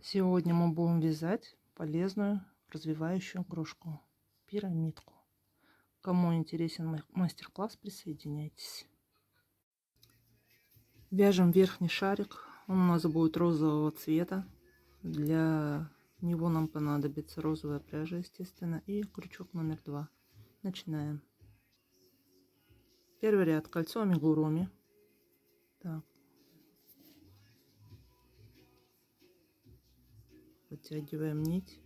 Сегодня мы будем вязать полезную развивающую игрушку — пирамидку. Кому интересен мой мастер-класс, присоединяйтесь. Вяжем верхний шарик. Он у нас будет розового цвета. Для него нам понадобится розовая пряжа, естественно, и крючок номер 2. Начинаем. Первый ряд — кольцо амигуруми. Так. Вытягиваем нить,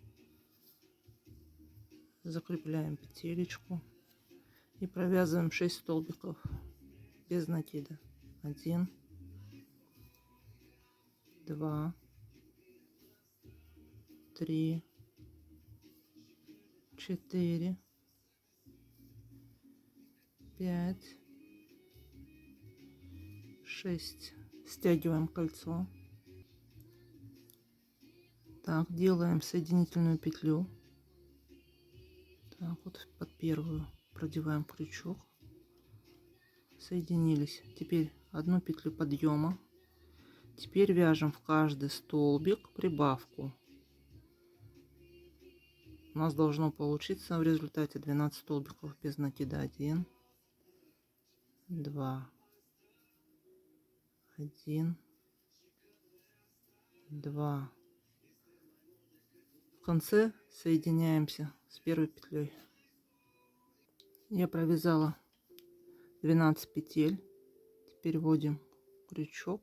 закрепляем петелечку и провязываем 6 столбиков без накида. 1, 2, 3, 4, 5, 6. Стягиваем кольцо. Так, делаем соединительную петлю. Так, вот под первую продеваем крючок. Соединились. Теперь одну петлю подъема. Теперь вяжем в каждый столбик прибавку. У нас должно получиться в результате 12 столбиков без накида. 1, 2, 1, 2. В конце соединяемся с первой петлей. Я провязала 12 петель. Теперь вводим крючок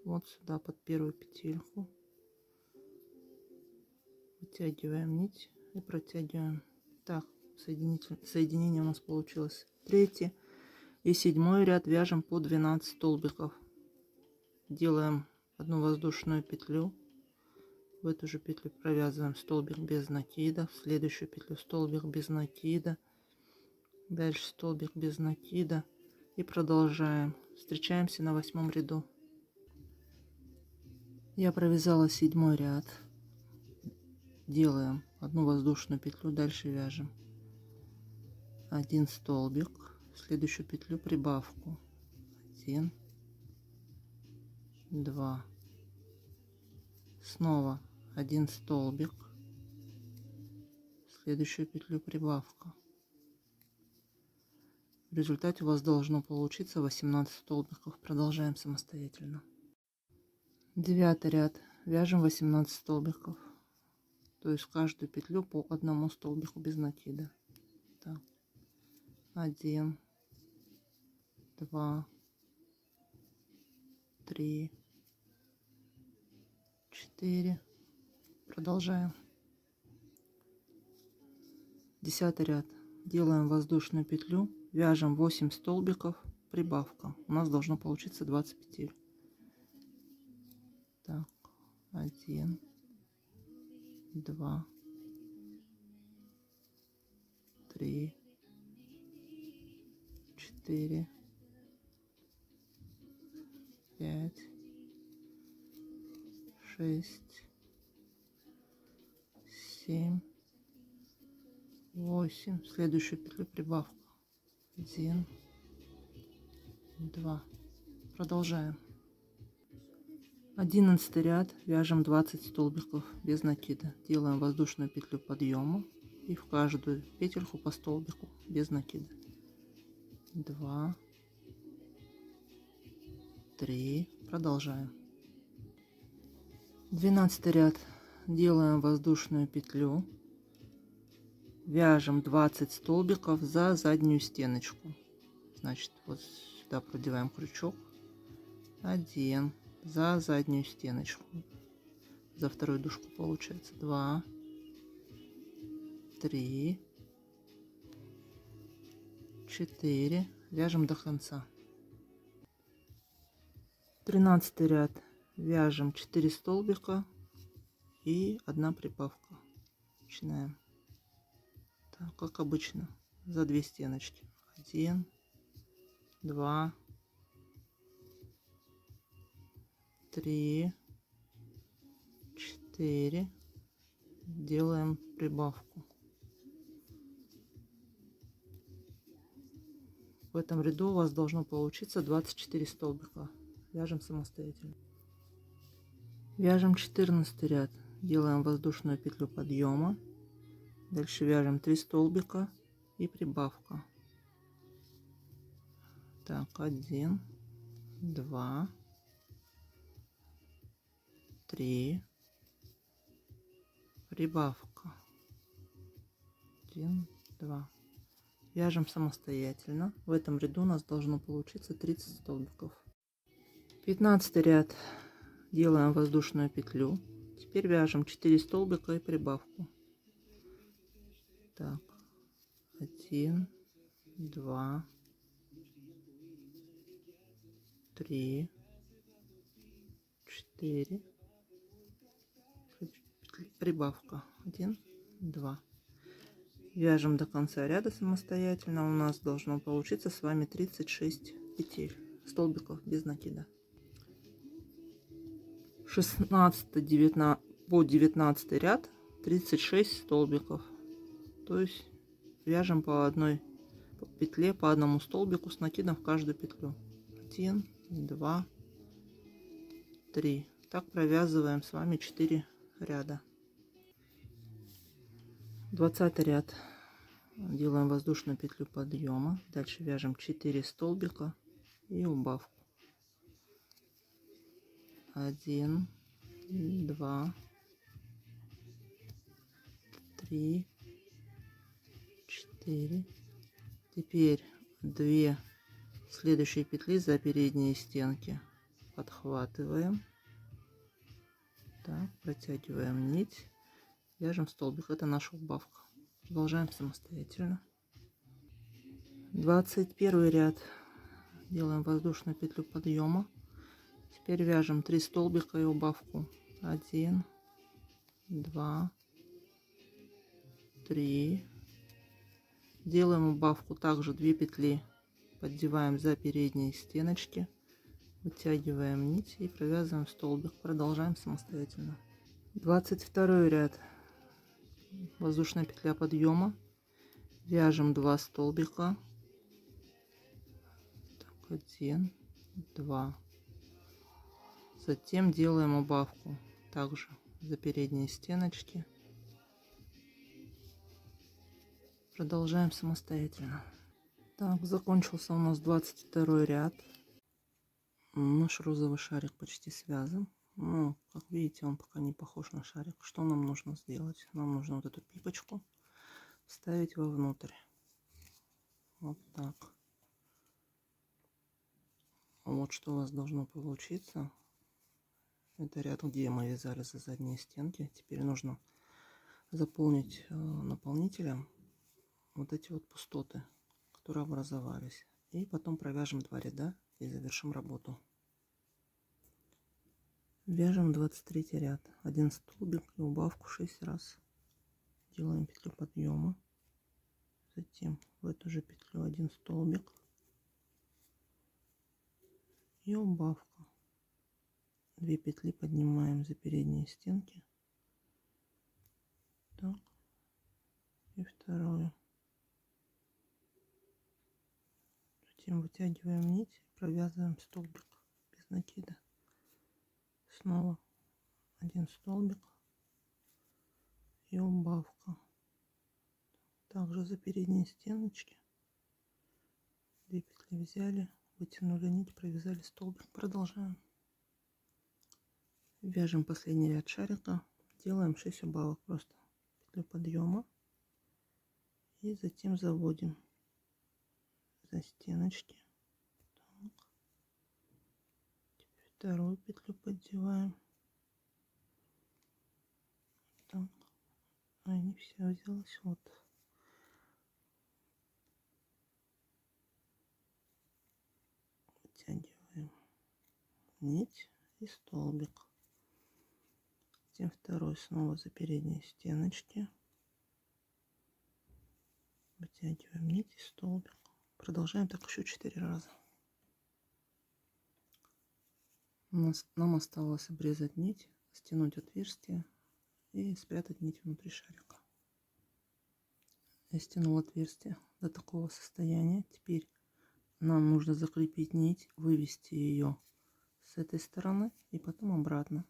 вот сюда под первую петельку, вытягиваем нить и протягиваем. Так, соединение у нас получилось. Третий и седьмой ряд вяжем по 12 столбиков. Делаем одну воздушную петлю. В эту же петлю провязываем столбик без накида, в следующую петлю столбик без накида, дальше столбик без накида и продолжаем. Встречаемся на 8 ряду. Я провязала 7 ряд. Делаем одну воздушную петлю, дальше вяжем 1 столбик, в следующую петлю прибавку. 1, 2, снова 1 столбик, в следующую петлю прибавка. В результате у вас должно получиться 18 столбиков. Продолжаем самостоятельно. 9 ряд. Вяжем 18 столбиков. То есть в каждую петлю по одному столбику без накида. Так. 1, 2, 3, 4. Продолжаем. 10 ряд. Делаем воздушную петлю. Вяжем 8 столбиков. Прибавка. У нас должно получиться 20 петель. Так. 1, 2, 3, 4, 5, 6, 7, 8. В следующую петлю прибавка. 1, 2. Продолжаем. 11 ряд. Вяжем 20 столбиков без накида. Делаем воздушную петлю подъема и в каждую петельку по столбику без накида. 2, 3. Продолжаем. 12 ряд. Делаем воздушную петлю. Вяжем 20 столбиков за заднюю стеночку. Значит, вот сюда продеваем крючок. 1 за заднюю стеночку. За вторую дужку получается 2, 3, 4. Вяжем до конца. 13 ряд. Вяжем 4 столбика и 1 прибавка. Начинаем. Так, как обычно, за 2 стеночки. 1, 2, 3, 4. Делаем прибавку. В этом ряду у вас должно получиться 24 столбика. Вяжем самостоятельно. Вяжем 14 ряд, делаем воздушную петлю подъема, дальше вяжем 3 столбика и прибавка. Так, 1, 2, 3, прибавка, 1, 2. Вяжем самостоятельно. В этом ряду у нас должно получиться 30 столбиков. 15 ряд, делаем воздушную петлю. Теперь вяжем 4 столбика и прибавку. Так, 1, 2, 3, 4, прибавка, 1, 2. Вяжем до конца ряда самостоятельно. У нас должно получиться с вами 36 петель, столбиков без накида. 16 19 по 19 ряд 36 столбиков, то есть вяжем по одной петле, по одному столбику с накидом в каждую петлю. 1, 2, 3. Так провязываем с вами 4 ряда. 20 ряд, делаем воздушную петлю подъема, дальше вяжем 4 столбика и убавку. 1, 2, 3, 4. Теперь 2 следующие петли за передние стенки подхватываем, так, протягиваем нить, вяжем столбик. Это наша убавка. Продолжаем самостоятельно. 21 ряд, делаем воздушную петлю подъема. Теперь вяжем 3 столбика и убавку. 1, 2, 3. Делаем убавку, также 2 петли поддеваем за передние стеночки, вытягиваем нить и провязываем столбик. Продолжаем самостоятельно. 22 ряд, воздушная петля подъема, вяжем 2 столбика. Так, 1, 2. Затем делаем убавку, также за передние стеночки. Продолжаем самостоятельно. Так, закончился у нас 22 ряд. Наш розовый шарик почти связан. Но, как видите, он пока не похож на шарик. Что нам нужно сделать? Нам нужно вот эту пипочку вставить вовнутрь. Вот так. Вот что у вас должно получиться. Это ряд, где мы вязали за задние стенки. Теперь нужно заполнить наполнителем вот эти вот пустоты, которые образовались. И потом провяжем 2 ряда и завершим работу. Вяжем 23 ряд, 1 столбик и убавку 6 раз. Делаем петлю подъема, затем в эту же петлю 1 столбик и убавка. 2 петли поднимаем за передние стенки, так, и вторую. Затем вытягиваем нить и провязываем столбик без накида. Снова 1 столбик и убавка. Также за передние стеночки 2 петли взяли, вытянули нить, провязали столбик. Продолжаем. Вяжем последний ряд шарика, делаем 6 убавок, просто петлю подъема и затем заводим за стеночки. Так. Теперь вторую петлю поддеваем. Так. А не вся взялась, вот. Вытягиваем нить и столбик. Затем второй снова за передние стеночки. Вытягиваем нить и столбик. Продолжаем так еще 4 раза. Нам осталось обрезать нить, стянуть отверстие и спрятать нить внутри шарика. Я стянула отверстие до такого состояния. Теперь нам нужно закрепить нить, вывести ее с этой стороны и потом обратно.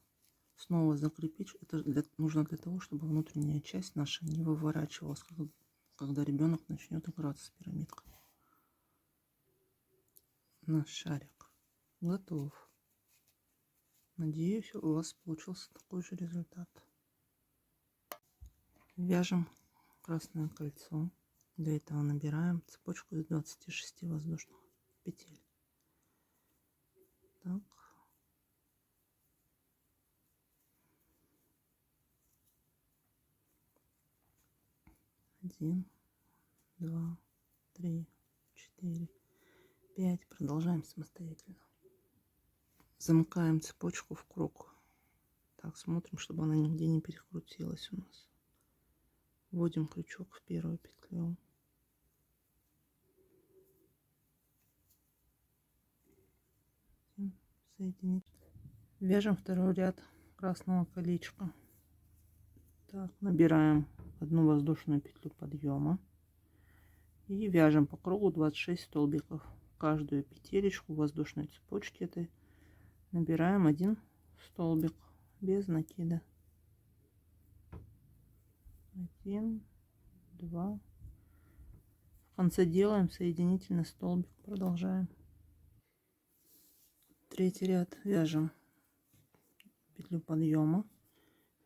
снова закрепить. Это нужно для того, чтобы внутренняя часть наша не выворачивалась, когда ребенок начнет играться с пирамидкой. Наш шарик готов. Надеюсь, у вас получился такой же результат. Вяжем красное кольцо. Для этого набираем цепочку из 26 воздушных петель. Так. 1, 2, 3, 4, 5. Продолжаем самостоятельно. Замыкаем цепочку в круг. Так, смотрим, чтобы она нигде не перекрутилась у нас. Вводим крючок в первую петлю. Соединить. Вяжем второй ряд красного колечка. Так, набираем одну воздушную петлю подъема и вяжем по кругу 26 столбиков. Каждую петелечку воздушной цепочки этой набираем один столбик без накида. 1, 2. В конце делаем соединительный столбик. Продолжаем. Третий ряд вяжем петлю подъема.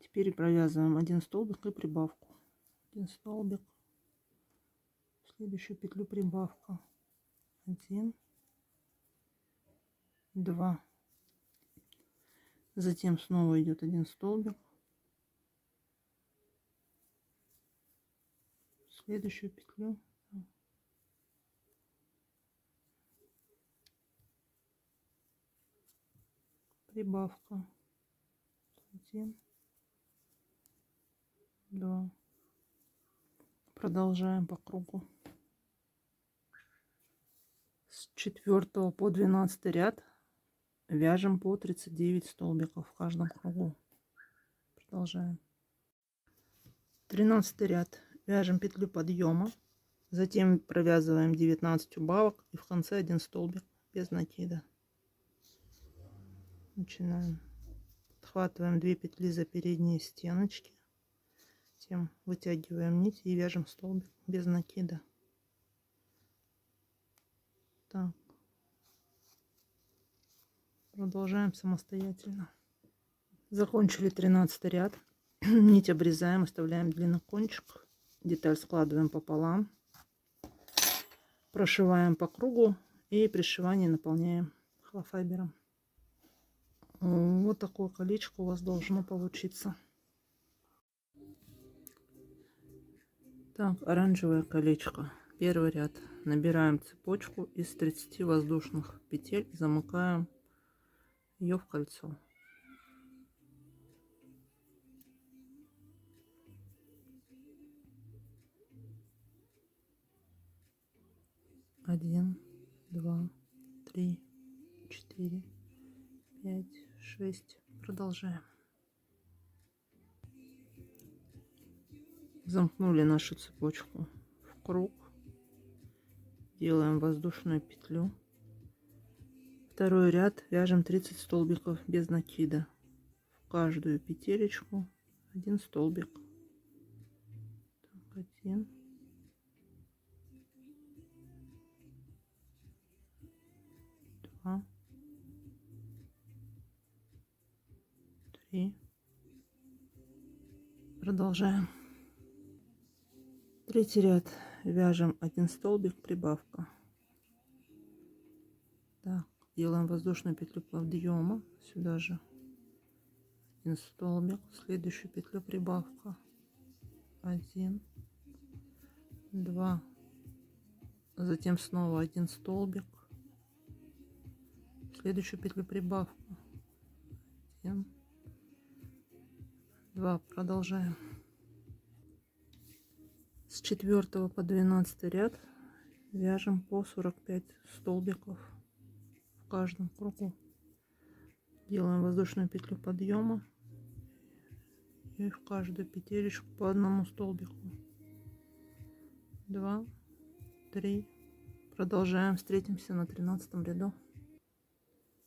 Теперь провязываем один столбик и прибавку. Один столбик, в следующую петлю прибавка. 1, 2. Затем снова идет один столбик, в следующую петлю прибавка. 1, 2. Продолжаем по кругу. С 4 по 12 ряд вяжем по 39 столбиков в каждом кругу. Продолжаем. 13 ряд вяжем петлю подъема, затем провязываем 19 убавок и в конце один столбик без накида. Начинаем. Отхватываем 2 петли за передние стеночки, затем вытягиваем нить и вяжем столбик без накида. Так. Продолжаем самостоятельно. Закончили 13 ряд. Нить обрезаем, оставляем длинный кончик. Деталь складываем пополам. Прошиваем по кругу и пришивание наполняем холофайбером. Вот такое колечко у вас должно получиться. Так, оранжевое колечко. Первый ряд. Набираем цепочку из 30 воздушных петель и замыкаем ее в кольцо. 1, 2, 3, 4, 5, 6. Продолжаем. Замкнули нашу цепочку в круг. Делаем воздушную петлю. Второй ряд вяжем 30 столбиков без накида. В каждую петелечку один столбик. Так, 1, 2, 3. Продолжаем. Третий ряд вяжем один столбик, прибавка. Так, делаем воздушную петлю подъема, сюда же один столбик, следующую петлю прибавка. 1, 2, затем снова один столбик, следующую петлю прибавка. 1, 2. Продолжаем. С 4 по 12 ряд вяжем по 45 столбиков в каждом кругу. Делаем воздушную петлю подъема и в каждую петелечку по одному столбику. 2, 3. Продолжаем. Встретимся на 13 ряду.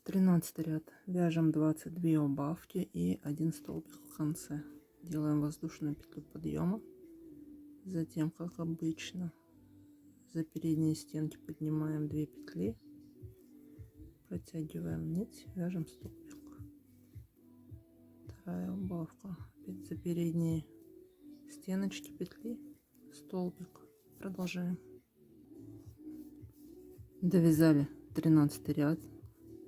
13 ряд. Вяжем 22 убавки и 1 столбик в конце. Делаем воздушную петлю подъема. Затем, как обычно, за передние стенки поднимаем 2 петли. Протягиваем нить, вяжем столбик. Вторая убавка. Опять за передние стеночки петли, столбик. Продолжаем. Довязали 13 ряд.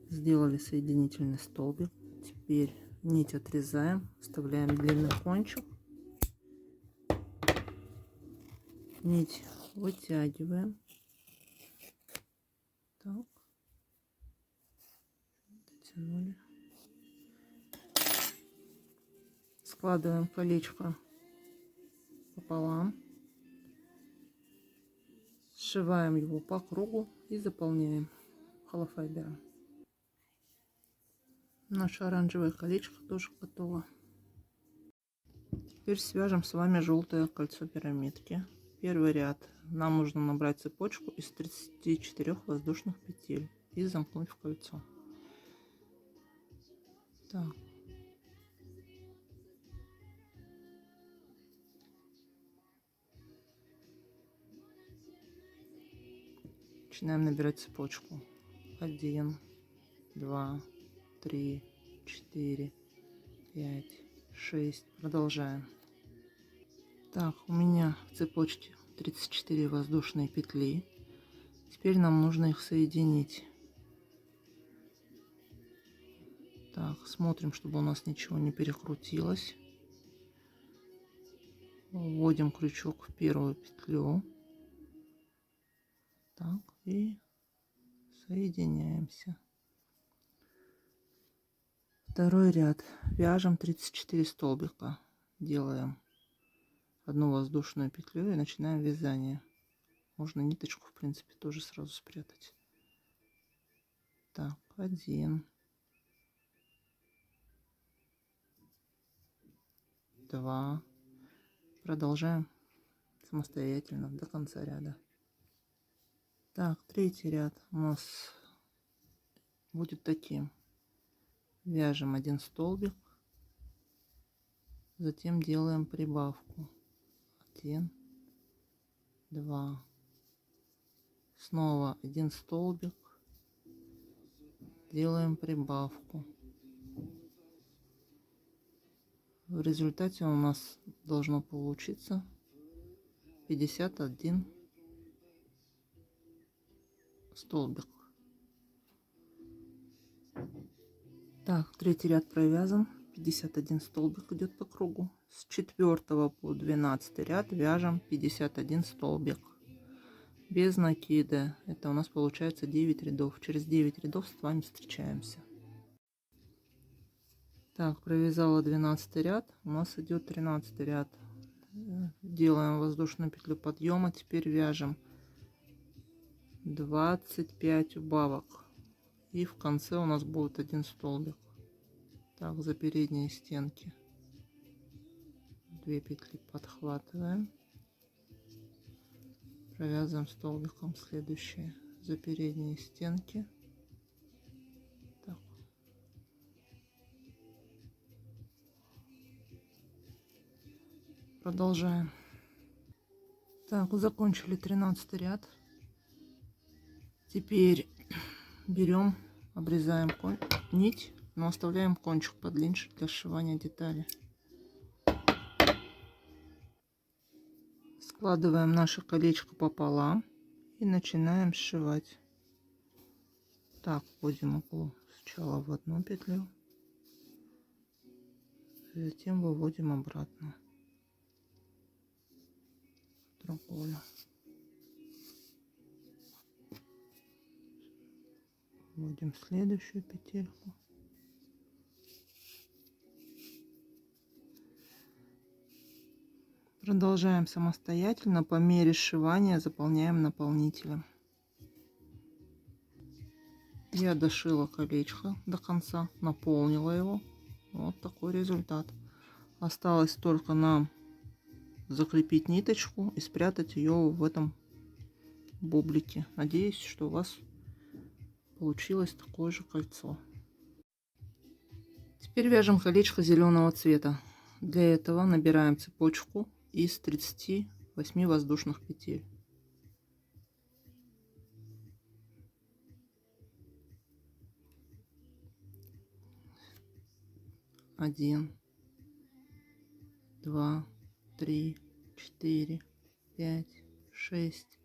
Сделали соединительный столбик. Теперь нить отрезаем, вставляем длинный кончик, нить вытягиваем, так, дотянули, складываем колечко пополам, сшиваем его по кругу и заполняем холофайбером. Наше оранжевое колечко тоже готово. Теперь свяжем с вами желтое кольцо пирамидки. Первый ряд. Нам нужно набрать цепочку из 34 воздушных петель и замкнуть в кольцо. Так. Начинаем набирать цепочку. 1, 2, 3, 4, 5, 6. Продолжаем. Так, у меня в цепочке 34 воздушные петли. Теперь нам нужно их соединить. Так, смотрим, чтобы у нас ничего не перекрутилось. Вводим крючок в первую петлю. Так, и соединяемся. Второй ряд. Вяжем 34 столбика. Делаем одну воздушную петлю и начинаем вязание. Можно ниточку, в принципе, тоже сразу спрятать. Так, 1, 2. Продолжаем самостоятельно до конца ряда. Так, третий ряд у нас будет таким. Вяжем 1 столбик, затем делаем прибавку. 1, 2, снова 1 столбик, делаем прибавку. В результате у нас должно получиться 51 столбик. Так, третий ряд провязан. 51 столбик идет по кругу. С 4 по 12 ряд вяжем 51 столбик без накида. Это у нас получается 9 рядов. Через 9 рядов с вами встречаемся. Так, провязала 12 ряд, у нас идет 13 ряд. Делаем воздушную петлю подъема. Теперь вяжем 25 убавок, и в конце у нас будет 1 столбик. Так, за передние стенки 2 петли подхватываем, провязываем столбиком следующие за передние стенки. Так. Продолжаем. Так, закончили 13 ряд. Теперь берем, обрезаем нить, но оставляем кончик подлиннее для сшивания детали. Складываем наше колечко пополам и начинаем сшивать. Так, вводим иглу сначала в одну петлю, затем выводим обратно в другую. Вводим следующую петельку. Продолжаем самостоятельно, по мере сшивания заполняем наполнителем. Я дошила колечко до конца, наполнила его. Вот такой результат. Осталось только нам закрепить ниточку и спрятать ее в этом бублике. Надеюсь, что у вас получилось такое же кольцо. Теперь вяжем колечко зеленого цвета. Для этого набираем цепочку из 38 воздушных петель. 1, 2, 3, 4, 5, 6,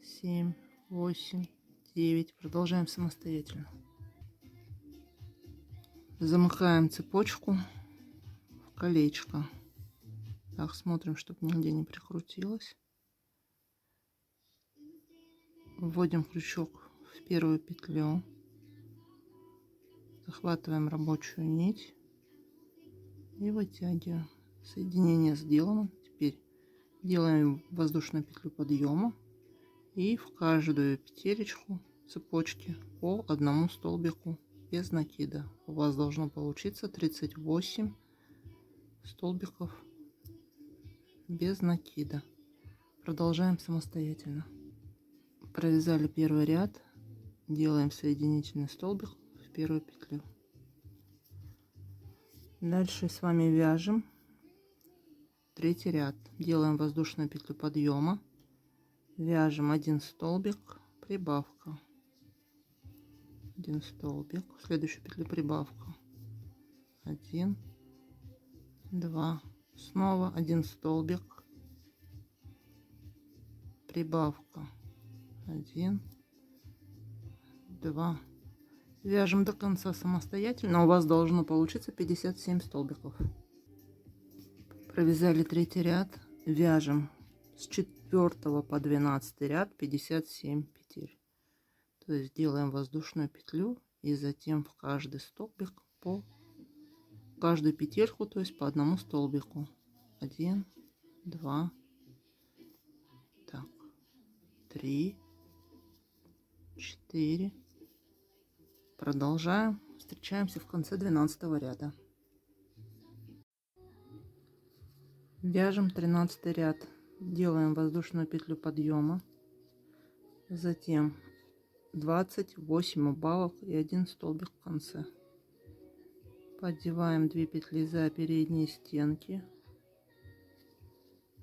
7, 8, 9. Продолжаем самостоятельно. Замыкаем цепочку в колечко. Так, смотрим, чтобы нигде не прикрутилось. Вводим крючок в первую петлю. Захватываем рабочую нить и вытягиваем. Соединение сделано. Теперь делаем воздушную петлю подъема и в каждую петелечку цепочки по одному столбику без накида. У вас должно получиться 38 столбиков без накида. Продолжаем самостоятельно. Провязали первый ряд, делаем соединительный столбик в первую петлю. Дальше с вами вяжем третий ряд, делаем воздушную петлю подъема, вяжем 1 столбик, прибавка, 1 столбик, в следующую петлю прибавка, 1, 2, снова 1 столбик, прибавка, 1, 2. Вяжем до конца самостоятельно. У вас должно получиться 57 столбиков. Провязали третий ряд, вяжем с 4 по 12 ряд 57 петель. То есть делаем воздушную петлю и затем в каждый столбик по каждую петельку, то есть по одному столбику. 1, 2, так, 3, 4. Продолжаем. Встречаемся в конце 12 ряда. Вяжем 13 ряд. Делаем воздушную петлю подъема. Затем 28 убавок и 1 столбик в конце. Поддеваем 2 петли за передние стенки.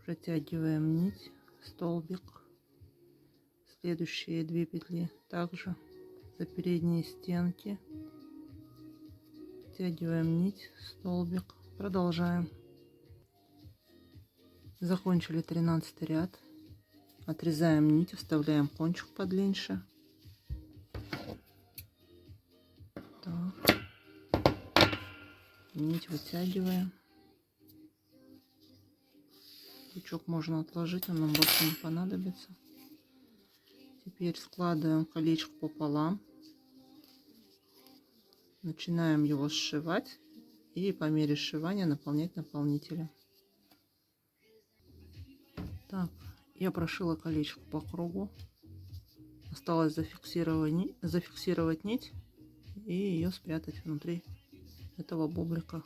Протягиваем нить, столбик. Следующие 2 петли также за передние стенки. Протягиваем нить, столбик. Продолжаем. Закончили 13 ряд. Отрезаем нить, вставляем кончик подлиннее. Так. Нить вытягиваем. Крючок можно отложить, он нам больше не понадобится. Теперь складываем колечко пополам. Начинаем его сшивать и по мере сшивания наполнять наполнителем. Так, я прошила колечко по кругу. Осталось зафиксировать нить и ее спрятать внутри этого бублика.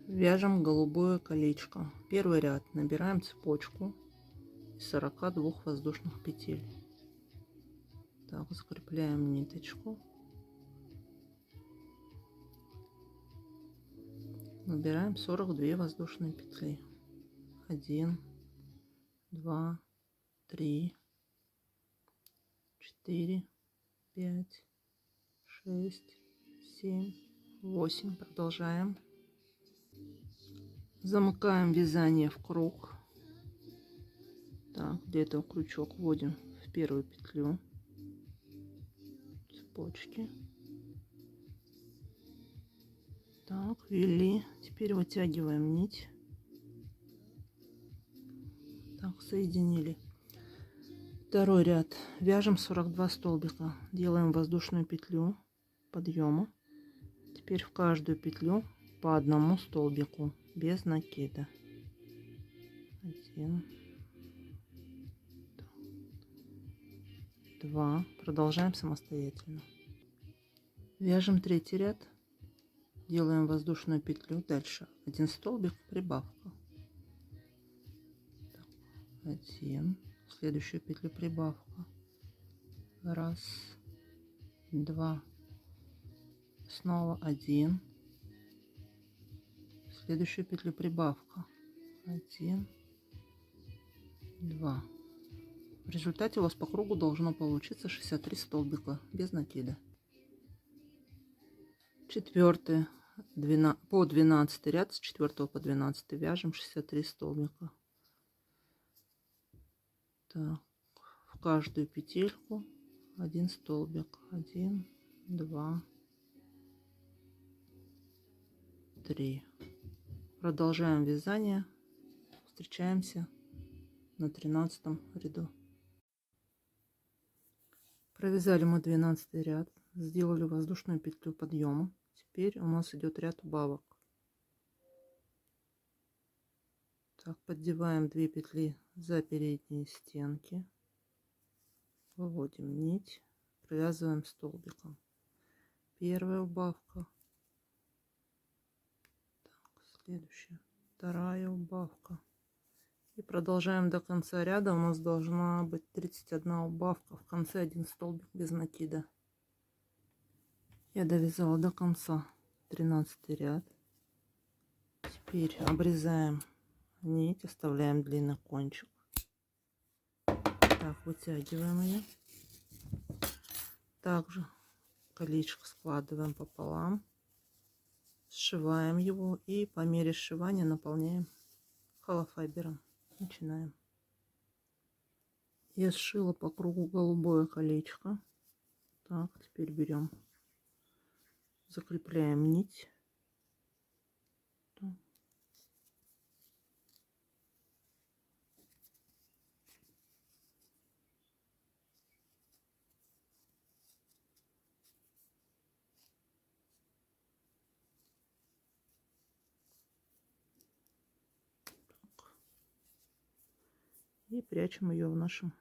Вяжем голубое колечко. Первый ряд набираем цепочку из 42 воздушных петель. Так, закрепляем ниточку. Набираем 42 воздушные петли. 1, 2, 3, 4, 5, 6, 7, 8. Продолжаем. Замыкаем вязание в круг. Так, для этого крючок вводим в первую петлю цепочки. Так, ввели. Теперь вытягиваем нить. Так, соединили. Второй ряд. Вяжем 42 столбика. Делаем воздушную петлю подъема. Теперь в каждую петлю по одному столбику без накида. 1, 2. Продолжаем самостоятельно. Вяжем третий ряд. Делаем воздушную петлю. Дальше 1 столбик, прибавка. 1. Следующую петлю прибавка. 1, 2, снова 1, в следующую петлю прибавка 1, 2. В результате у вас по кругу должно получиться 63 столбика без накида. Четвертый, по 12 ряд, с 4 по 12 вяжем 63 столбика. Так, в каждую петельку 1 столбик, 1, 2, 3. Продолжаем вязание, встречаемся на 13 ряду. Провязали мы 12 ряд, сделали воздушную петлю подъема. Теперь у нас идет ряд убавок. Так, поддеваем 2 петли за передние стенки, выводим нить, провязываем столбиком. Первая убавка, так, следующая, вторая убавка. И продолжаем до конца ряда. У нас должна быть 31 убавка, в конце 1 столбик без накида. Я довязала до конца 13 ряд. Теперь обрезаем нить, оставляем длинный кончик. Так, вытягиваем ее. Также колечко складываем пополам, сшиваем его и по мере сшивания наполняем холофайбером. Начинаем. Я сшила по кругу голубое колечко. Так, теперь берем, закрепляем нить. Так. И прячем ее в нашем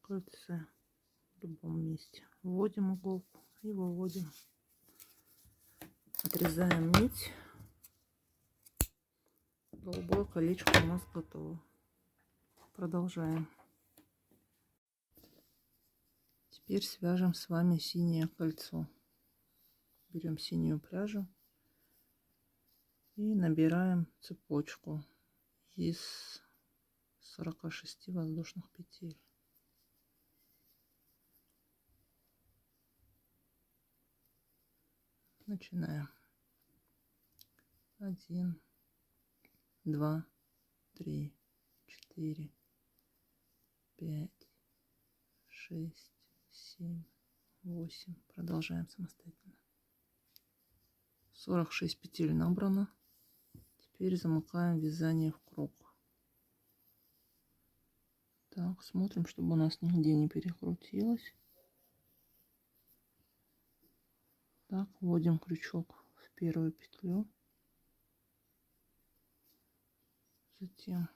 кольце в любом месте. Вводим иголку и выводим. Отрезаем нить. Голубое колечко у нас готово. Продолжаем. Теперь свяжем с вами синее кольцо. Берем синюю пряжу и набираем цепочку из 46 воздушных петель. Начинаем. 1, 2, 3, 4, 5, 6, 7, 8. Продолжаем самостоятельно. 46 петель набрано. Теперь замыкаем вязание в круг. Так, смотрим, чтобы у нас нигде не перекрутилось. Так, вводим крючок в первую петлю. Затем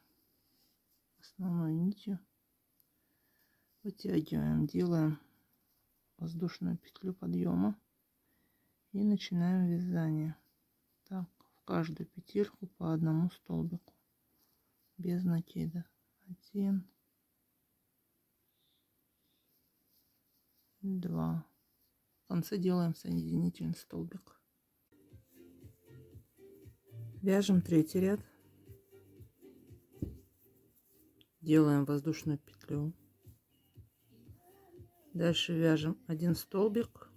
основной нитью вытягиваем, делаем воздушную петлю подъема и начинаем вязание. Так, в каждую петельку по одному столбику без накида. 1, 2. В конце делаем соединительный столбик. Вяжем третий ряд. Делаем воздушную петлю. Дальше вяжем 1 столбик,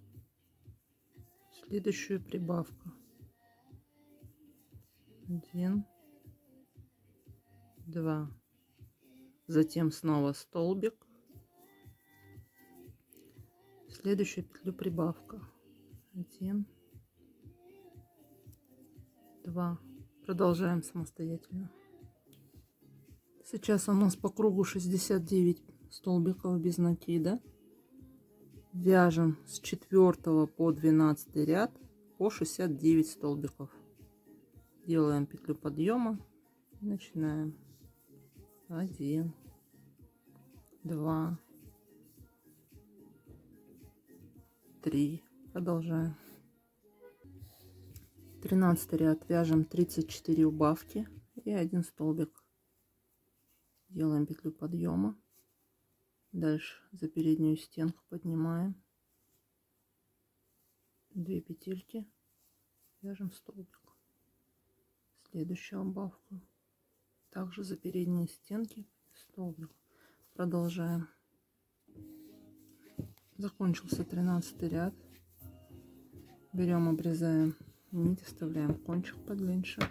следующую прибавка. 1, 2. Затем снова столбик, следующую петлю прибавка. 1, 2. Продолжаем самостоятельно. Сейчас у нас по кругу 69 столбиков без накида. Вяжем с 4 по 12 ряд по 69 столбиков. Делаем петлю подъема и начинаем. 1, 2, 3. Продолжаем. 13 ряд вяжем 34 убавки и 1 столбик. Делаем петлю подъема. Дальше за переднюю стенку поднимаем. 2 петельки, вяжем столбик. Следующую убавку также за передние стенки столбик. Продолжаем. Закончился 13 ряд. Берем, обрезаем нить, оставляем кончик подлиннее.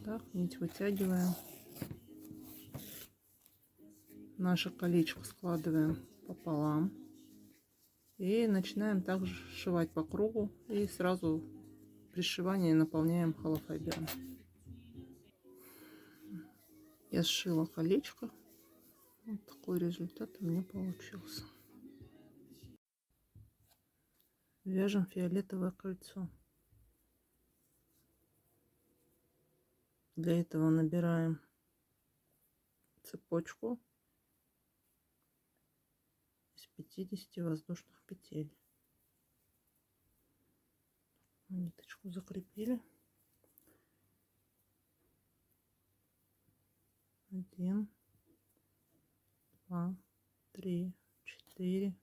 Так, нить вытягиваем. Наше колечко складываем пополам. И начинаем также сшивать по кругу. И сразу при сшивании наполняем холофайбером. Я сшила колечко. Вот такой результат у меня получился. Вяжем фиолетовое кольцо. Для этого набираем цепочку из 50 воздушных петель. Ниточку закрепили. 1, 2, 3, 4,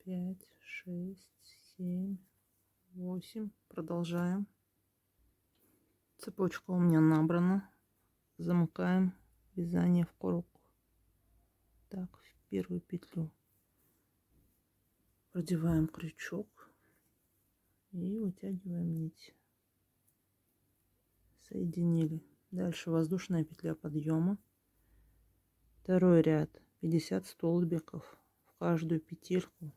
5, 6, 7, 8. Продолжаем. Цепочка у меня набрана. Замыкаем вязание в круг. Так, в первую петлю продеваем крючок и вытягиваем нить. Соединили. Дальше воздушная петля подъема. Второй ряд 50 столбиков. В каждую петельку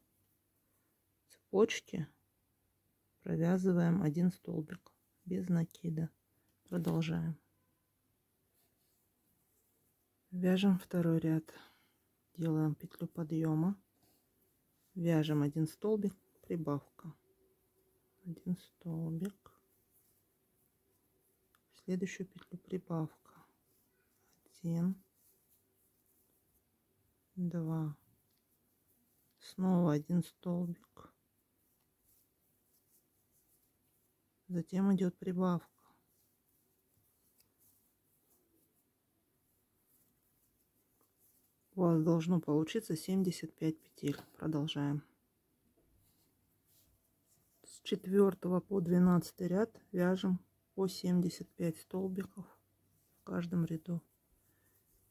цепочки провязываем 1 столбик без накида. Продолжаем. Вяжем второй ряд. Делаем петлю подъема. Вяжем 1 столбик, прибавка. 1 столбик. В следующую петлю прибавка. 1, 2. Снова 1 столбик. Затем идет прибавка. У вас должно получиться 75 петель. Продолжаем. С 4 по 12 ряд вяжем по 75 столбиков в каждом ряду.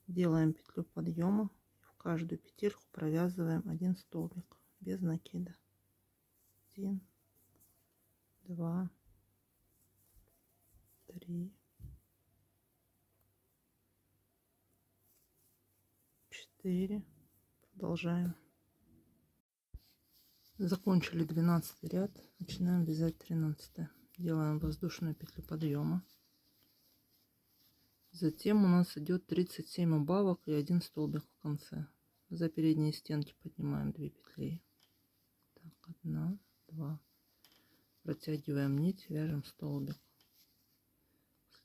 Делаем петлю подъема. В каждую петельку провязываем 1 столбик без накида. 1, 2, 3, 4. Продолжаем. Закончили 12 ряд. Начинаем вязать 13. Делаем воздушную петлю подъема. Затем у нас идет 37 убавок и 1 столбик в конце. За передние стенки поднимаем 2 петли. Так, 1, 2. Протягиваем нить, вяжем столбик.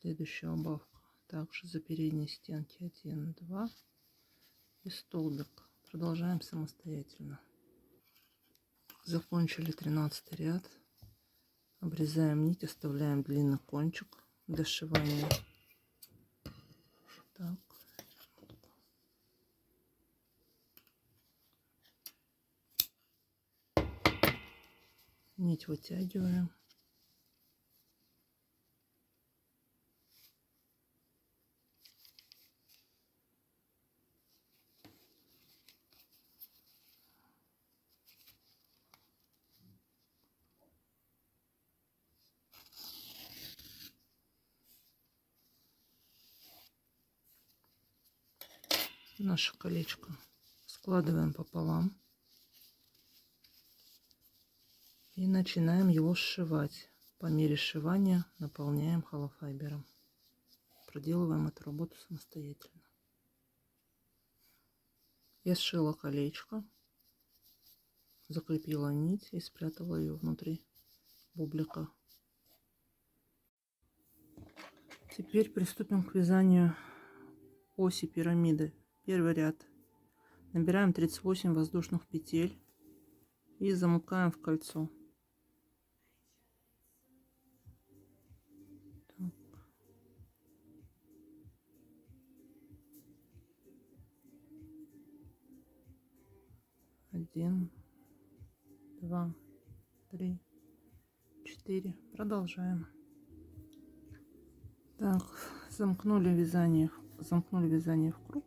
Следующая убавка. Также за передние стенки 1, 2 и столбик. Продолжаем самостоятельно. Закончили 13 ряд. Обрезаем нить, оставляем длинный кончик для сшивания. Так. Нить вытягиваем. Наше колечко складываем пополам и начинаем его сшивать. По мере сшивания наполняем холофайбером. Проделываем эту работу самостоятельно. Я сшила колечко, закрепила нить и спрятала ее внутри бублика. Теперь приступим к вязанию оси пирамиды. Первый ряд. Набираем 38 воздушных петель и замыкаем в кольцо. Так. 1, 1, 2, 3, 4. Продолжаем. Так, замкнули вязание в круг.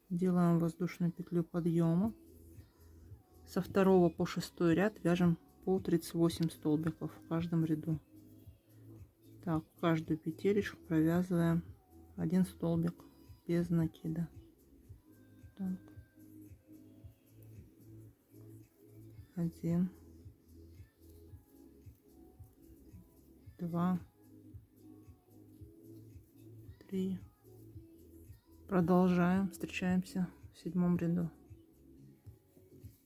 Делаем воздушную петлю подъема. Со 2 по 6 ряд вяжем по 38 столбиков в каждом ряду. Так, в каждую петелечку провязываем 1 столбик без накида. Так. 1, 2, 3. Продолжаем. Встречаемся в 7 ряду.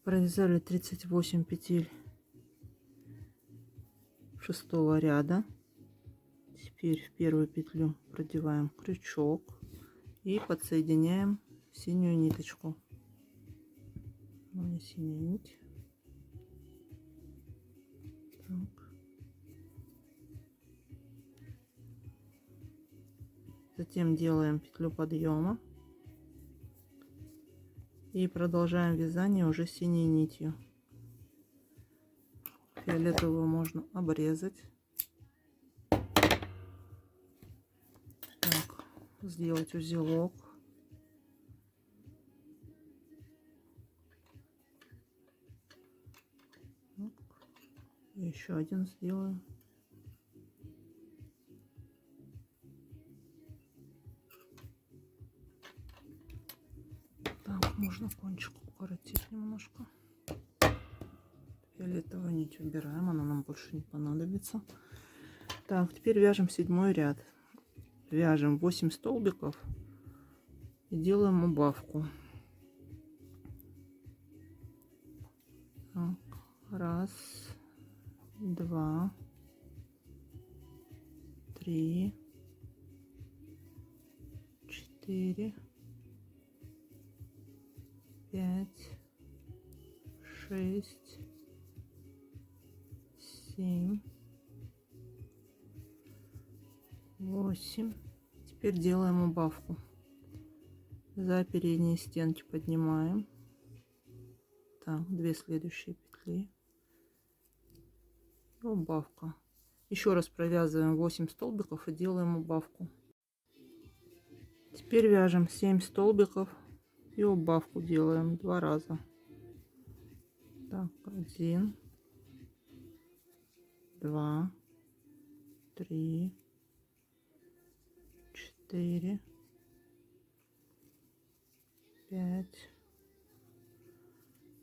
Провязали 38 петель 6 ряда. Теперь в первую петлю продеваем крючок и подсоединяем синюю ниточку. У меня синяя нить. Так. Затем делаем петлю подъема и продолжаем вязание уже синей нитью. Фиолетовую можно обрезать. Так, сделать узелок. Еще один сделаю. Так, можно кончик укоротить немножко. Фиолетовую нить убираем, она нам больше не понадобится. Так, теперь вяжем 7 ряд. Вяжем 8 столбиков и делаем убавку. Так, 1, 2, 3, 4, 5, 6, 7, 8. Теперь делаем убавку. За передние стенки поднимаем. Так, 2 следующие петли. И убавка. Еще раз провязываем 8 столбиков и делаем убавку. Теперь вяжем 7 столбиков и убавку делаем 2 раза. Так, 1, 2, 3, 4, 5,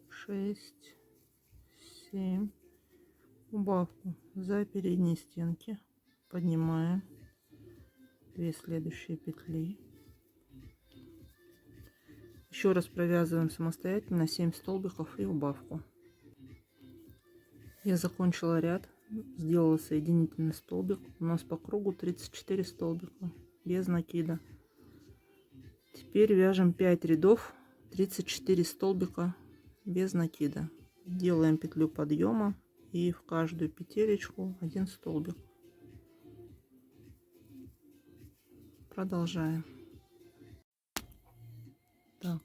6, 7. Убавку за передние стенки поднимаем 2 следующие петли. Еще раз провязываем самостоятельно 7 столбиков и убавку. Я закончила ряд, сделала соединительный столбик. У нас по кругу 34 столбика без накида. Теперь вяжем 5 рядов 34 столбика без накида. Делаем петлю подъема и в каждую петелечку 1 столбик. Продолжаем. Так,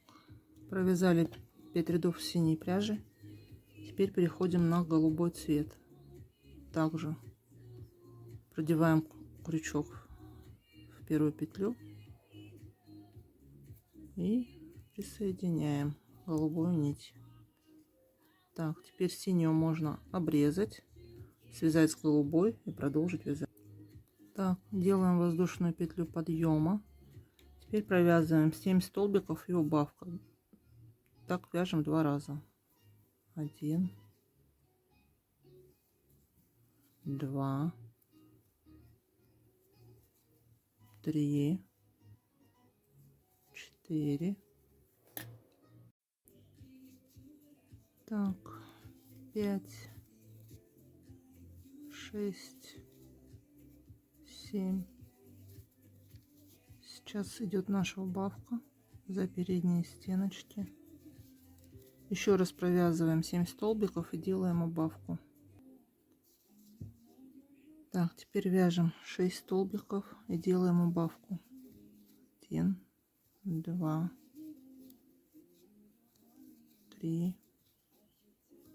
провязали 5 рядов синей пряжи. Теперь переходим на голубой цвет. Также продеваем крючок в первую петлю и присоединяем голубую нить. Так, теперь синюю можно обрезать, связать с голубой и продолжить вязать. Так, делаем воздушную петлю подъема. Теперь провязываем 7 столбиков и убавка. Так вяжем 2 раза. 1, 2, 3, 4. Так, 5, 6, 7. Сейчас идет наша убавка за передние стеночки. Еще раз провязываем 7 столбиков и делаем убавку. Так, теперь вяжем 6 столбиков и делаем убавку. 1, 2, 3, 3,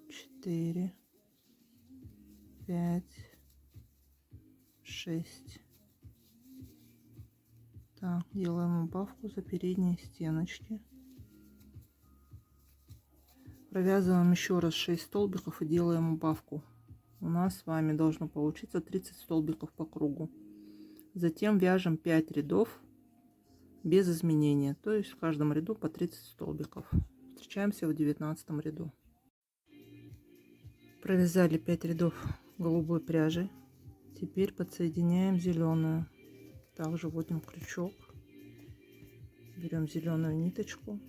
4, 5, 6. Так, делаем убавку за передние стеночки. Провязываем еще раз 6 столбиков и делаем убавку. У нас с вами должно получиться 30 столбиков по кругу. Затем вяжем 5 рядов без изменения, то есть в каждом ряду по 30 столбиков. Встречаемся в 19 ряду. Провязали 5 рядов голубой пряжи. Теперь подсоединяем зеленую. Также вводим крючок, берем зеленую ниточку.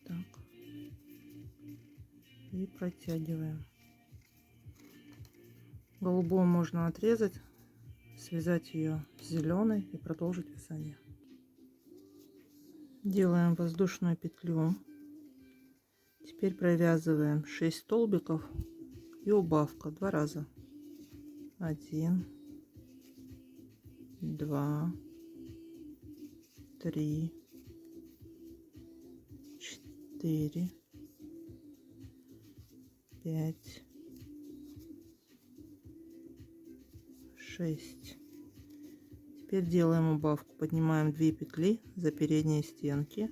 Так. И протягиваем. Голубую можно отрезать, связать ее с зеленой и продолжить вязание. Делаем воздушную петлю. Теперь провязываем 6 столбиков и убавка 2 раза. 1, 2, 3, 4, 5, 6. Теперь делаем убавку, поднимаем 2 петли за передние стенки.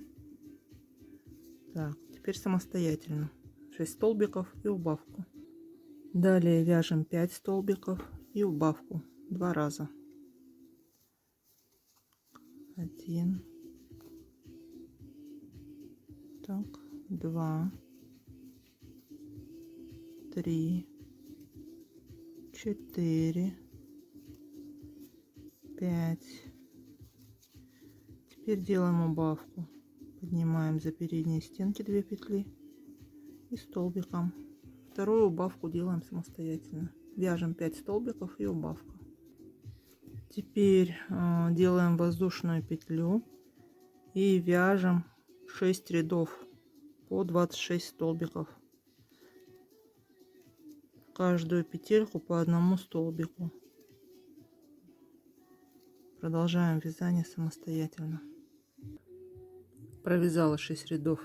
Так, теперь самостоятельно 6 столбиков и убавку. Далее вяжем 5 столбиков и убавку 2 раза. 1, так, 2, 3, 4, 5. Теперь делаем убавку, поднимаем за передние стенки 2 петли и столбиком. Вторую убавку делаем самостоятельно. Вяжем 5 столбиков и убавка. Теперь делаем воздушную петлю и вяжем 6 рядов по 26 столбиков. В каждую петельку по одному столбику. Продолжаем вязание самостоятельно. Провязала 6 рядов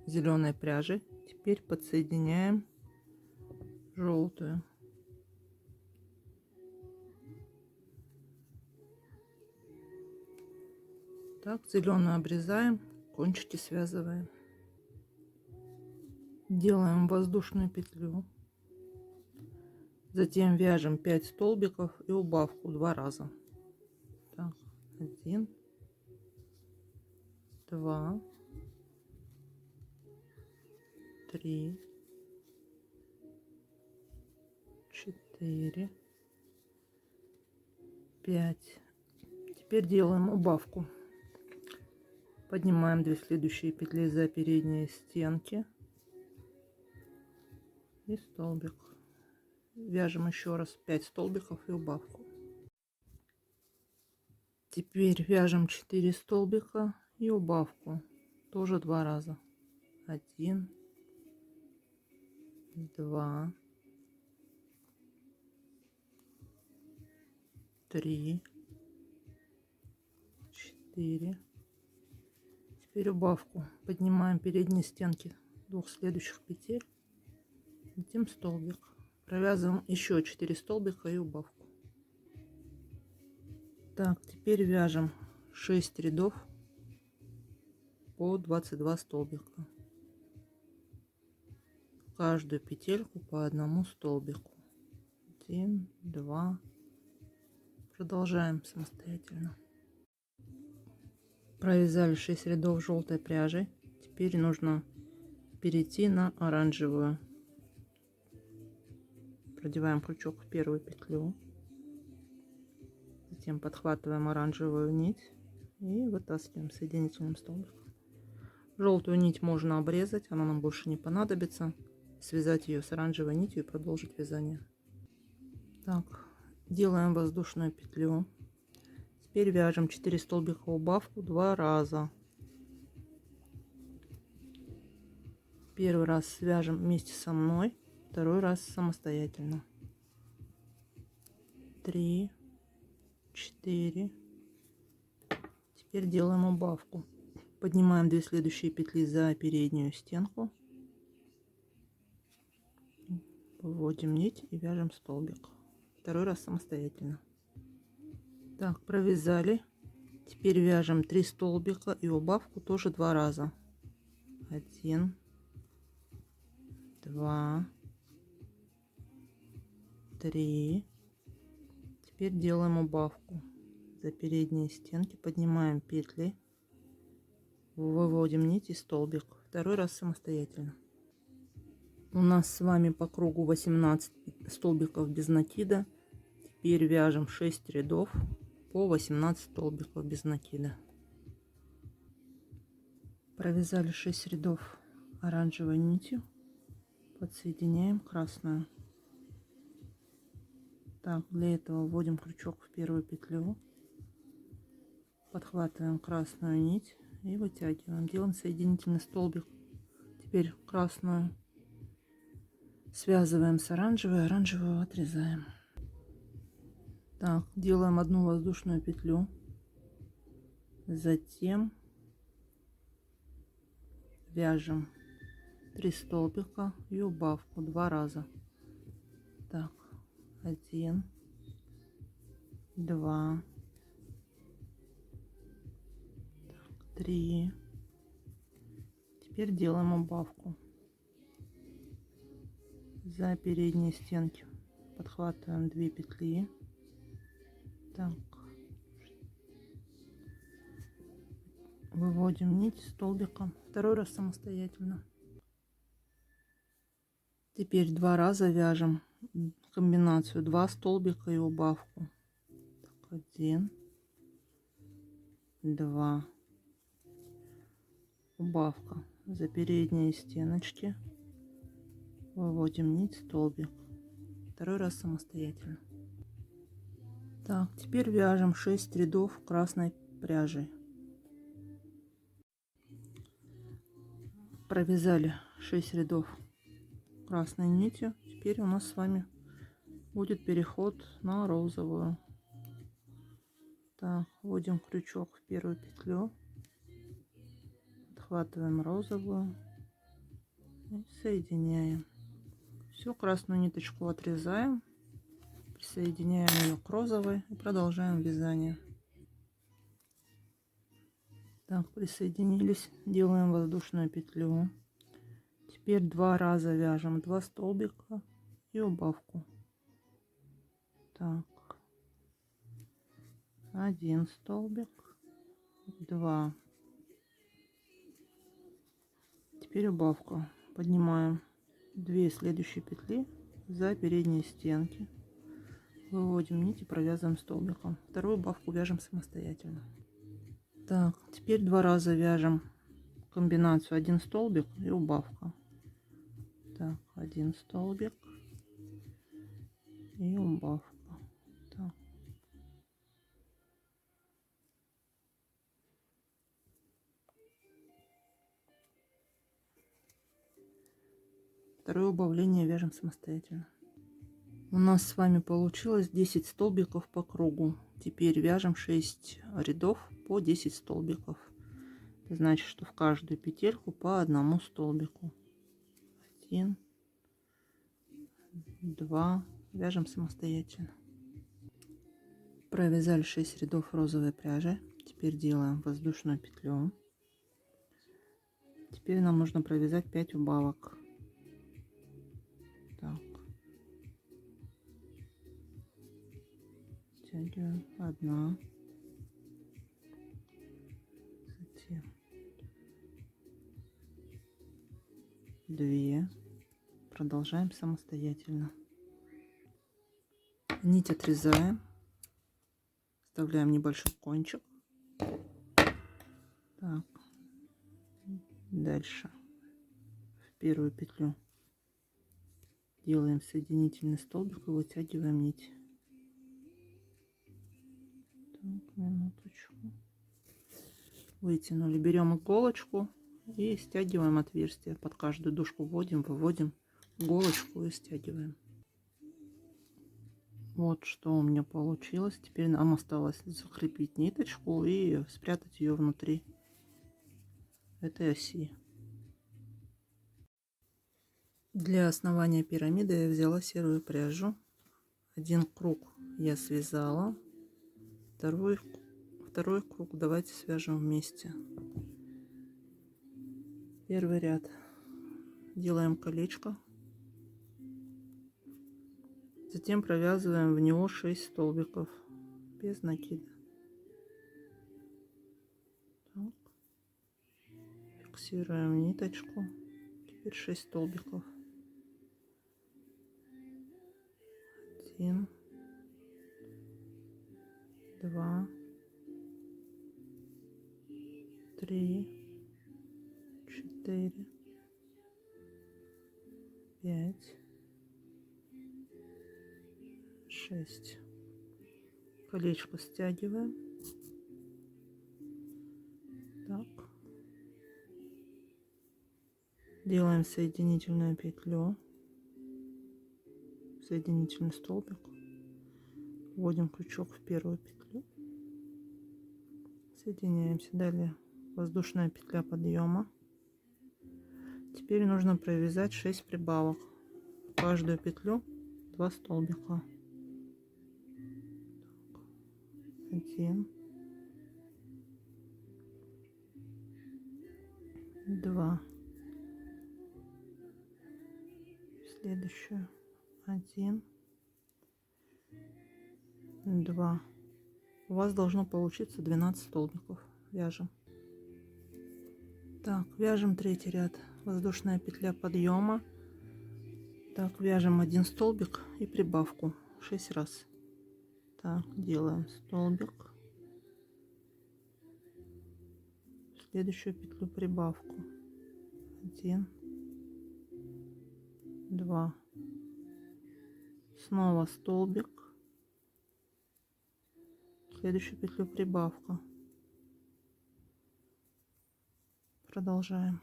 зеленой пряжи. Теперь подсоединяем желтую. Так, зеленую обрезаем, кончики связываем. Делаем воздушную петлю. Затем вяжем 5 столбиков и убавку 2 раза. Так, 1, 2, 3, 4, 5. Теперь делаем убавку. Поднимаем 2 следующие петли за передние стенки и столбик. Вяжем еще раз 5 столбиков и убавку. Теперь вяжем 4 столбика и убавку тоже 2 раза. 1, 2, 3, 4. Теперь убавку. Поднимаем передние стенки 2 следующих петель, затем столбик. Провязываем еще 4 столбика и убавку. Так, теперь вяжем 6 рядов по 22 столбика. В каждую петельку по одному столбику. 1, 2. Продолжаем самостоятельно. Провязали 6 рядов желтой пряжи. Теперь нужно перейти на оранжевую. Продеваем крючок в первую петлю. Затем подхватываем оранжевую нить и вытаскиваем соединительным столбиком. Желтую нить можно обрезать, она нам больше не понадобится. Связать ее с оранжевой нитью и продолжить вязание. Так, делаем воздушную петлю. Теперь вяжем 4 столбика убавку 2 раза. Первый раз свяжем вместе со мной, второй раз самостоятельно. 3, 4. Теперь делаем убавку. Поднимаем 2 следующие петли за переднюю стенку, выводим нить и вяжем столбик. Второй раз самостоятельно. Так, провязали. Теперь вяжем 3 столбика и убавку тоже 2 раза. 1, 2, 3. Теперь делаем убавку за передние стенки, поднимаем петли, выводим нить и столбик. Второй раз самостоятельно. У нас с вами по кругу 18 столбиков без накида. Теперь вяжем 6 рядов по 18 столбиков без накида. Провязали 6 рядов оранжевой нитью, подсоединяем красную. Так, для этого вводим крючок в первую петлю, подхватываем красную нить и вытягиваем, делаем соединительный столбик. Теперь красную связываем с оранжевой, оранжевую отрезаем. Так, делаем одну воздушную петлю, затем вяжем 3 столбика и убавку 2 раза. Так, 1, 2, 3. Теперь делаем убавку за передние стенки, подхватываем 2 петли. Так, выводим нить столбиком, второй раз самостоятельно. Теперь 2 раза вяжем комбинацию 2 столбика и убавку. Так, 1, 2, убавка за передние стеночки, выводим нить столбик, второй раз самостоятельно. Так, теперь вяжем 6 рядов красной пряжи. Провязали 6 рядов красной нитью. Теперь у нас с вами будет переход на розовую. Так, вводим крючок в первую петлю, подхватываем розовую и соединяем. Всю красную ниточку отрезаем, присоединяем ее к розовой и продолжаем вязание. Так, присоединились, делаем воздушную петлю. Теперь 2 раза вяжем 2 столбика и убавку. Так, 1 столбик, 2. Теперь убавку. Поднимаем 2 следующие петли за передние стенки, выводим нить и провязываем столбиком. Вторую убавку вяжем самостоятельно. Так, теперь 2 раза вяжем комбинацию 1 столбик и убавка. Так, 1 столбик и убавка. Так. Второе убавление вяжем самостоятельно. У нас с вами получилось 10 столбиков по кругу. Теперь вяжем 6 рядов по 10 столбиков. Это значит, что в каждую петельку по одному столбику. 1, 2. Вяжем самостоятельно. Провязали 6 рядов розовой пряжи. Теперь делаем воздушную петлю. Теперь нам нужно провязать 5 убавок. Так. Втягиваем 1, затем 2. Продолжаем самостоятельно. Нить отрезаем, вставляем небольшой кончик. Так. Дальше в первую петлю делаем соединительный столбик и вытягиваем нить. Так, минуточку. Вытянули, берем иголочку и стягиваем отверстие. Под каждую дужку вводим, выводим иголочку и стягиваем. Вот что у меня получилось. Теперь нам осталось закрепить ниточку и спрятать ее внутри. этой оси. Для основания пирамиды я взяла серую пряжу. Один круг я связала, второй круг давайте свяжем вместе. Первый ряд делаем колечко, затем провязываем в него 6 столбиков без накида. Так. Фиксируем ниточку, теперь 6 столбиков. 1, 2, 3, 4, 5, 6. Колечко стягиваем. Так. Делаем соединительную петлю, соединительный столбик, вводим крючок в первую петлю, соединяемся. Далее воздушная петля подъема. Теперь нужно провязать 6 прибавок. В каждую петлю 2 столбика. 1, 2, следующую 1, 2. У вас должно получиться 12 столбиков. Вяжем. Так, вяжем третий ряд. Воздушная петля подъема. Так, вяжем 1 столбик и прибавку 6 раз. Так, делаем столбик, в следующую петлю прибавку 1, 2, снова столбик, в следующую петлю прибавка. Продолжаем.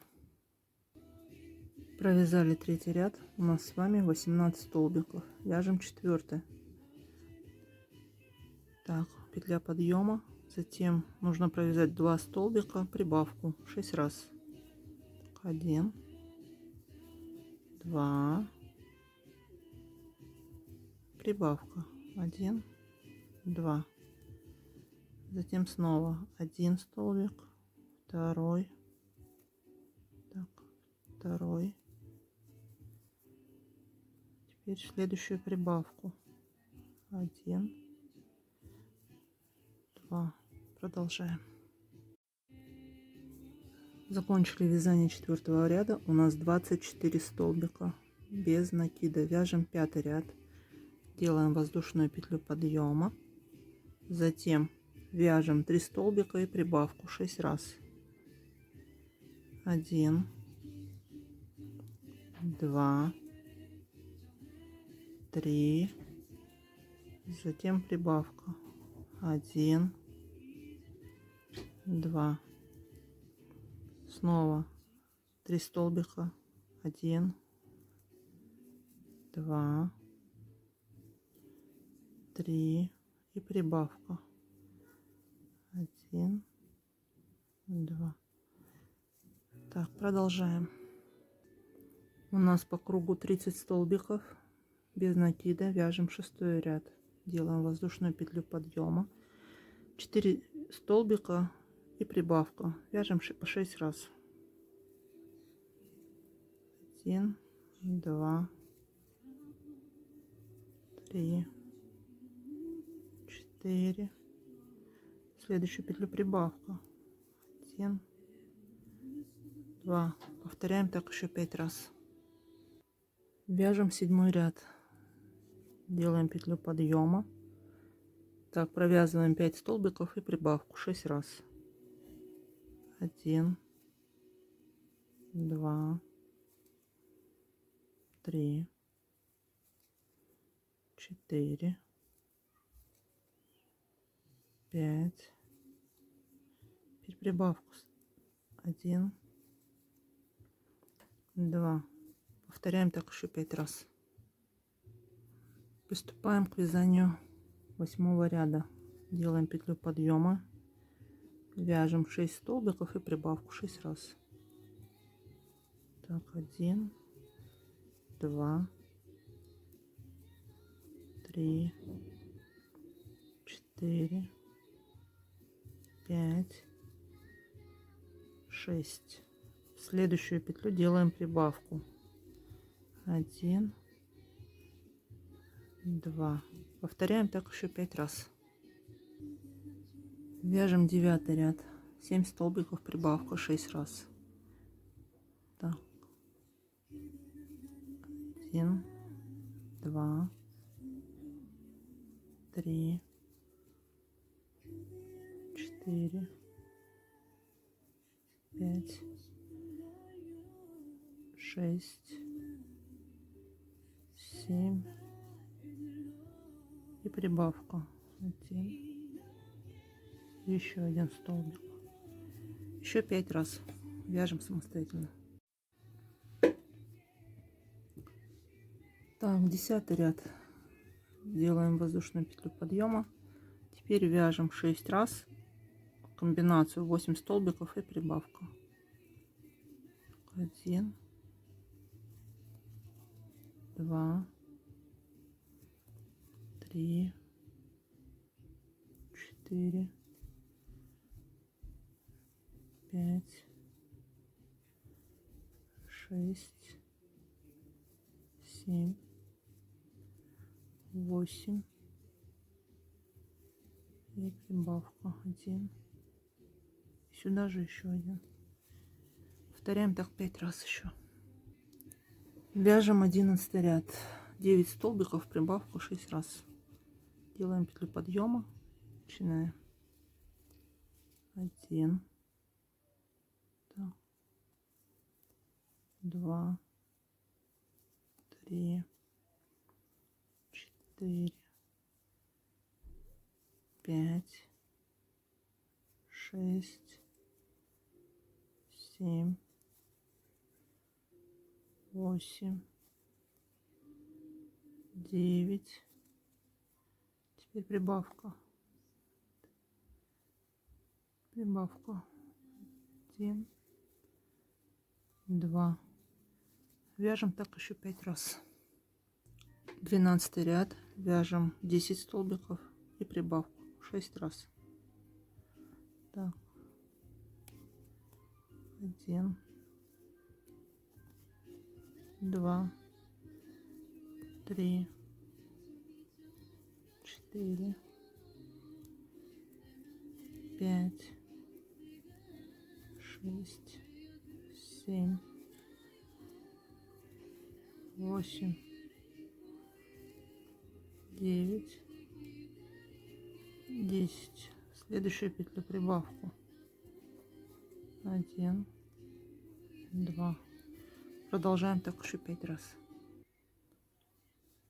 Провязали третий ряд. У нас с вами 18 столбиков. Вяжем четвертый. Так, петля подъема, затем нужно провязать 2 столбика, прибавку 6 раз. 1, 2, прибавка 1, 2, затем снова 1 столбик, второй, так, второй, теперь следующую прибавку 1, 2. Продолжаем. Закончили вязание четвертого ряда. У нас 24 столбика без накида. Вяжем пятый ряд. Делаем воздушную петлю подъема. Затем вяжем 3 столбика и прибавку 6 раз. 1, 2, 3. Затем прибавка 1, 2, снова 3 столбика, 1, 2, 3 и прибавка 1, 2. Так, продолжаем. У нас по кругу 30 столбиков без накида. Вяжем шестой ряд. Делаем воздушную петлю подъема, 4 столбика и прибавка. Вяжем по 6 раз. 1, 2, 3, 4. Следующую петлю прибавка. 1, 2. Повторяем так еще 5 раз. Вяжем седьмой ряд. Делаем петлю подъема. Так, провязываем 5 столбиков и прибавку 6 раз. 1, 2, 3, 4, 5. Теперь прибавку 1, 2. Повторяем так еще 5 раз. Приступаем к вязанию восьмого ряда. Делаем петлю подъема, вяжем 6 столбиков и прибавку 6 раз. Так, 1, 2, 3, 4, 5, 6. В следующую петлю делаем прибавку. 1, 2. Повторяем так еще 5 раз. Вяжем 9 ряд. 7 столбиков, прибавка 6 раз. Так. 1, 2, 3, 4, 5, 6, 7 и прибавка 1, еще один столбик, еще 5 раз вяжем самостоятельно. Так, 10 ряд делаем воздушную петлю подъема. Теперь вяжем 6 раз комбинацию 8 столбиков и прибавка. 1, 2, 3, 4, 5, 6, 7, 8 и прибавка 1. Сюда же еще один. Повторяем так 5 раз еще. Вяжем 11 ряд. 9 столбиков, прибавку 6 раз. Делаем петлю подъема. Начинаем. 1, 2, 3, 4, 5, 6, 7, 8, 9. Теперь прибавка. Прибавка. 1, 2. Вяжем так еще 5 раз. 12 ряд. Вяжем 10 столбиков и прибавку 6 раз. Так. 1, 2, 3, 4, 5, 6, 7, 8, 9, 10. Следующую петлю прибавку. 1, 2. Продолжаем так еще 5 раз.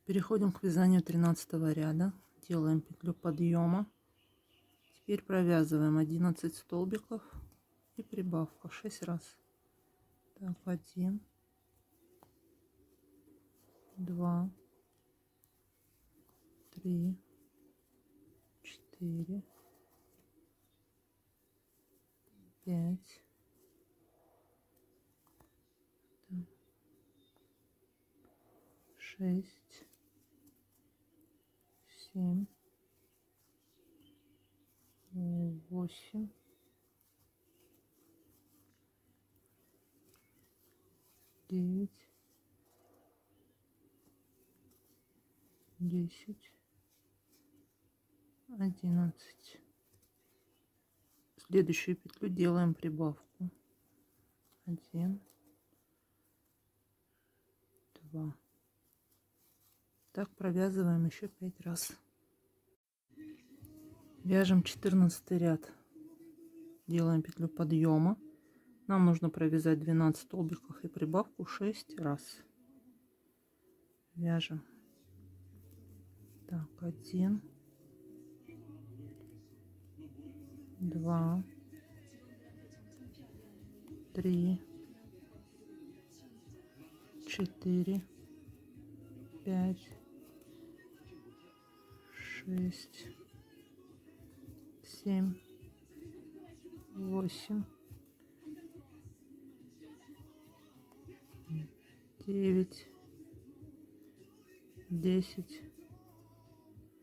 Переходим к вязанию 13 ряда. Делаем петлю подъема. Теперь провязываем 11 столбиков и прибавка 6 раз. Так, 1, 2, 3, 4, 5, 6, 7, 8, 9, 10, 11. Следующую петлю делаем прибавку. 1, 2. Так провязываем еще 5 раз. Вяжем 14 ряд. Делаем петлю подъема. Нам нужно провязать 12 столбиков и прибавку 6 раз. Вяжем. Так, 1, 2, 3, 4, 5, 6, 7, 8, 9, 10,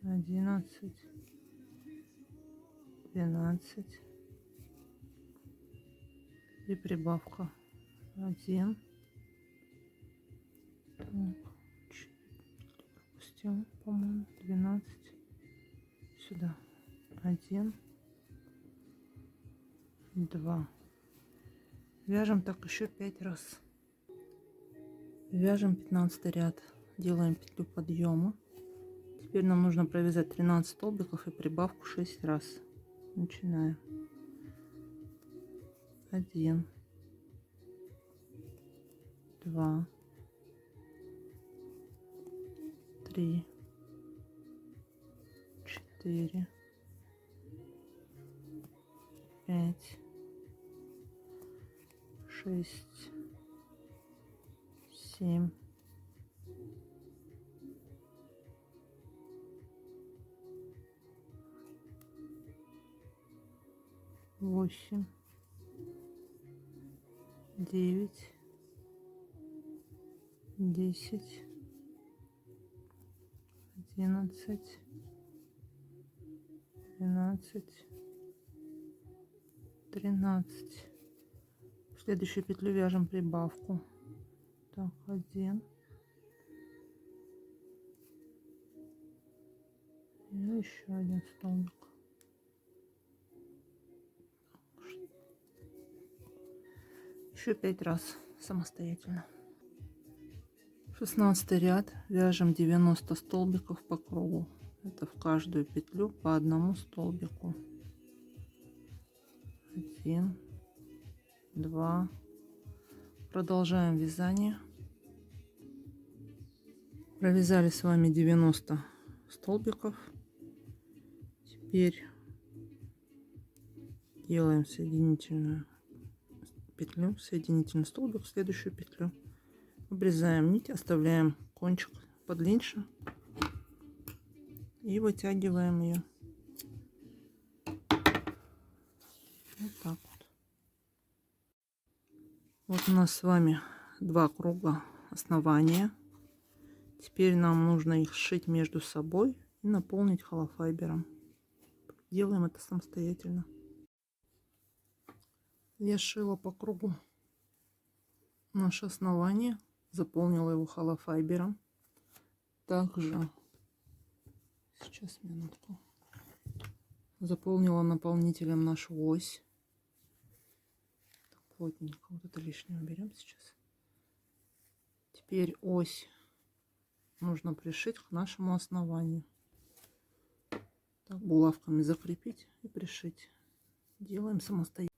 11, 12 и прибавка 1. Так, пропустила, по-моему, 12. Сюда 1, 2. Вяжем так еще 5 раз. Вяжем 15 ряд, делаем петлю подъема. Теперь нам нужно провязать 13 столбиков и прибавку 6 раз. Начинаем. 1, 2, 3, 4, 5, 6, 7, 8, 9, 10, 11, 12, 13. В следующую петлю вяжем прибавку. Так, 1. И еще один столбик. Еще 5 раз самостоятельно. 16 ряд, вяжем 90 столбиков по кругу. Это в каждую петлю по одному столбику. 1, 2. Продолжаем вязание. Провязали с вами 90 столбиков. Теперь делаем соединительную петлю, соединительный столбик в следующую петлю. Обрезаем нить, оставляем кончик подлиннее и вытягиваем ее. Вот так вот. Вот у нас с вами 2 круга основания. Теперь нам нужно их сшить между собой и наполнить холофайбером. Делаем это самостоятельно. Я сшила по кругу наше основание, заполнила его холофайбером. Также сейчас, минутку, заполнила наполнителем нашу ось. Так, плотненько, вот это лишнее уберем сейчас. Теперь ось нужно пришить к нашему основанию. Так, булавками закрепить и пришить. Делаем самостоятельно.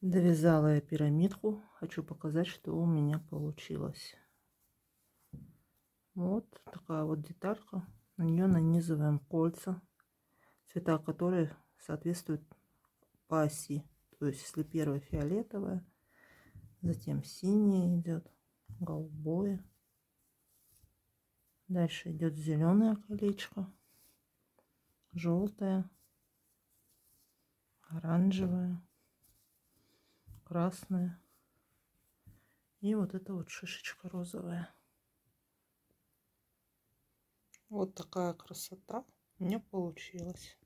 Довязала я пирамидку. Хочу показать, что у меня получилось. Вот такая вот деталька. На нее нанизываем кольца, цвета которые соответствуют по оси. То есть, если первое фиолетовое, затем синее идет, голубое. Дальше идет зеленое колечко, желтое, оранжевое, красное и вот эта вот шишечка розовая. Вот такая красота у меня получилась.